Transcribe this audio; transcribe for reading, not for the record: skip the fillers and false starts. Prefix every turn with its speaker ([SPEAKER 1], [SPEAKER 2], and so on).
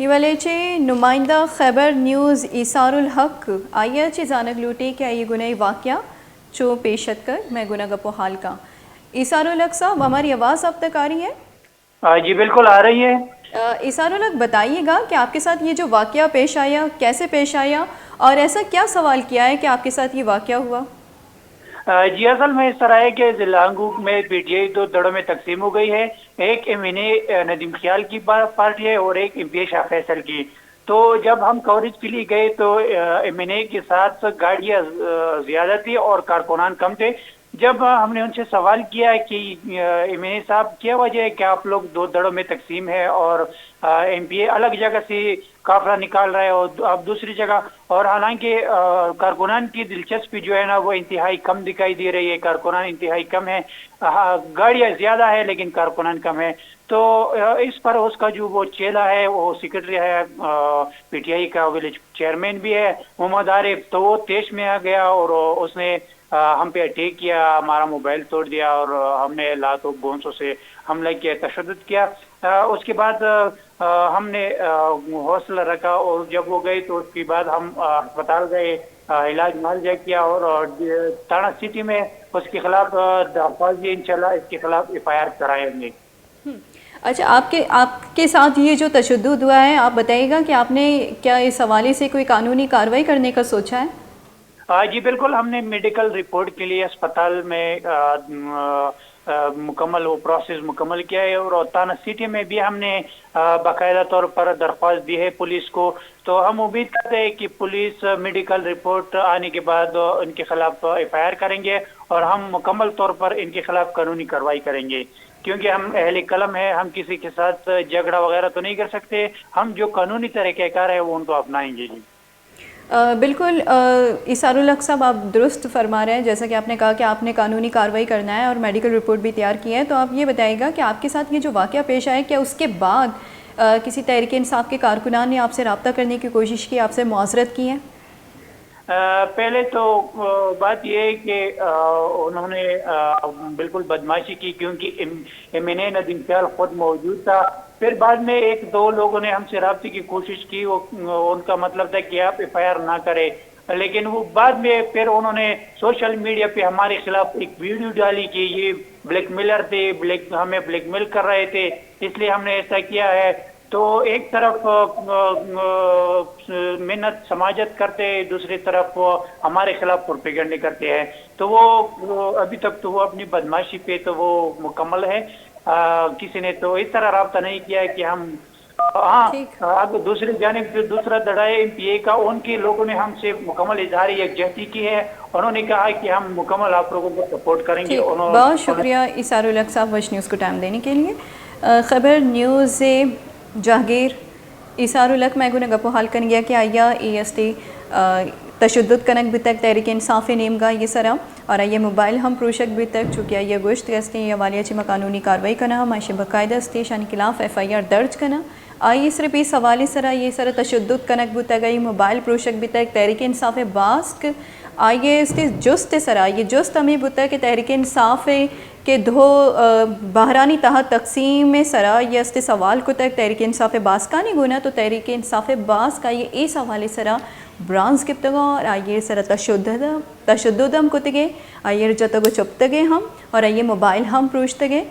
[SPEAKER 1] हिवालेचे नुमाइंदा खैबर न्यूज़ ईसारुल हक आया ची जानक लूटे कि आइए गुनाही वाक़या चो पेशत कर मैं गुना गपो हाल का ईसारुल हक साहब हमारी आवाज़ अब तक आ रही है?
[SPEAKER 2] जी बिल्कुल आ रही है।
[SPEAKER 1] ईसारुल हक बताइएगा कि आपके साथ ये जो वाक़या पेश आया कैसे पेश आया और ऐसा क्या सवाल किया है कि आपके साथ ये वाक़या हुआ?
[SPEAKER 2] जी असल में इस तरह है कि ज़िला हंगूक में पीटीआई दो दड़ों में तकसीम हो गई है। एक एमएनए नदीम ख्याल की पार्टी है और एक एमपीए शाह फैसल की। तो जब हम कवरेज के लिए गए तो एमएनए के साथ गाड़ियां ज्यादा थी और कारकुनान कम थे। जब हमने उनसे सवाल किया कि एमएनए साहब क्या वजह है कि आप लोग दो दड़ों में तकसीम है और एमपीए अलग जगह से काफिला निकाल रहा है और अब दूसरी जगह, और हालांकि कारकुनान की दिलचस्पी जो है ना वो इंतहाई कम दिखाई दे रही है। कारकुनान इंतहाई कम है, गाड़ियां ज्यादा है लेकिन कारकुनान कम है। तो इस पर उसका जो वो चेला है वो सेक्रेटरी है पीटीआई का, विलेज चेयरमैन भी है मोहम्मद आरिफ, तो वो तेज में आ गया और उसने हम पे अटैक किया, हमारा मोबाइल तोड़ दिया और हमने लातों गोंसों से हमला किया, तशद्दुद किया। उसके बाद हमने हौसला रखा और जब वो गए तो उसके बाद हम अस्पताल गए, इलाज मुआवजा किया और थाना सिटी में उसके खिलाफ दरख्वास्त दी। इंशाल्लाह इसके खिलाफ एफआईआर कराएंगे।
[SPEAKER 1] अच्छा, आपके साथ ये जो तशद्दुद हुआ है आप बताइएगा कि आपने क्या इस हवाले से कोई कानूनी कार्रवाई करने का सोचा है?
[SPEAKER 2] जी बिल्कुल, हमने मेडिकल रिपोर्ट के लिए अस्पताल में मुकम्मल वो प्रोसेस मुकम्मल किया है और थाना सिटी में भी हमने बाकायदा तौर पर दरख्वास्त दी है पुलिस को। तो हम उम्मीद करते हैं कि पुलिस मेडिकल रिपोर्ट आने के बाद इनके खिलाफ एफआईआर करेंगे और हम मुकम्मल तौर पर इनके खिलाफ कानूनी कार्रवाई करेंगे, क्योंकि हम अहले कलम है, हम किसी के साथ झगड़ा वगैरह तो नहीं कर सकते। हम जो कानूनी तरीक़ेकार है वो उनको अपनाएंगे। जी
[SPEAKER 1] बिल्कुल ईसारुल हक साहब, आप दुरुस्त फरमा रहे हैं। जैसा कि आपने कहा कि आपने कानूनी कार्रवाई करना है और मेडिकल रिपोर्ट भी तैयार की है, तो आप ये बताइएगा कि आपके साथ ये जो वाक़या पेश आया क्या उसके बाद किसी तहरीक इंसाफ के कारकुनान ने आपसे रब्ता करने की कोशिश की, आपसे मुआज़रत की है?
[SPEAKER 2] पहले तो बात यह है कि उन्होंने बिल्कुल बदमाशी की, क्योंकि एमएनए नदीम ख्याल खुद मौजूद था। फिर बाद में एक दो लोगों ने हमसे रब्ते की कोशिश की, वो उनका मतलब था कि आप एफआईआर ना करें, लेकिन वो बाद में फिर उन्होंने सोशल मीडिया पे हमारे खिलाफ एक वीडियो डाली कि ये ब्लैकमेलर थे, हमें ब्लैकमेल कर रहे थे, इसलिए हमने ऐसा किया है। तो एक तरफ मिन्नत समाजत करते हैं, दूसरी तरफ वो हमारे खिलाफ प्रोपेगेंडे करते हैं। तो वो अभी तक तो वो अपनी बदमाशी पे तो वो मुकम्मल है। किसी ने तो इस तरह रब्ता नहीं किया है कि हम अब दूसरी जानिब जो दूसरा दड़ा है एमपीए का, उनके लोगों ने हमसे मुकम्मल इजहार यकजहती की है। उन्होंने कहा है कि हम मुकम्मल आप लोगों को सपोर्ट करेंगे।
[SPEAKER 1] बहुत शुक्रिया ईसारुल हक साहब वश न्यूज़ को टाइम देने के लिए। खबर न्यूज़ से जहांगीर ईसारुल हक मैं गुना गपो हाल कन गया कि आया EST तशद्दुद कनक भी तक तहरीक इंसाफ नेमगा ये सरा और ये मोबाइल हम प्रोशक भी तक चुकी ये गोश्त अस्ते ये वालिया चिमा कानूनी कार्रवाई करना माशे बाकायदा अस्ते शान खिलाफ एफआईआर दर्ज करना आइए सिर्फ इस हवाले सरा ये सरा तशद्दुद कनक भी तक आई मोबाइल प्रोशक भी तक तहरीक इंसाफ बास्क आइए इसते जुस्त सरा ये जुस्त हमें बुता के तहरीक इंसाफ के दो बहरानी तहत तकसीम में सरा ये अस्ते सवाल को तक तहरीक इंसाफ बास्का नहीं गुना, तो तहरीक इंसाफ बास का ये इस हवाले सरा ब्रांस गिफ्तगा और आइए सरा तशद्दुदम कुतगे आइए जतगो चुपतगे हम और आइए मोबाइल हम प्रोशतगे।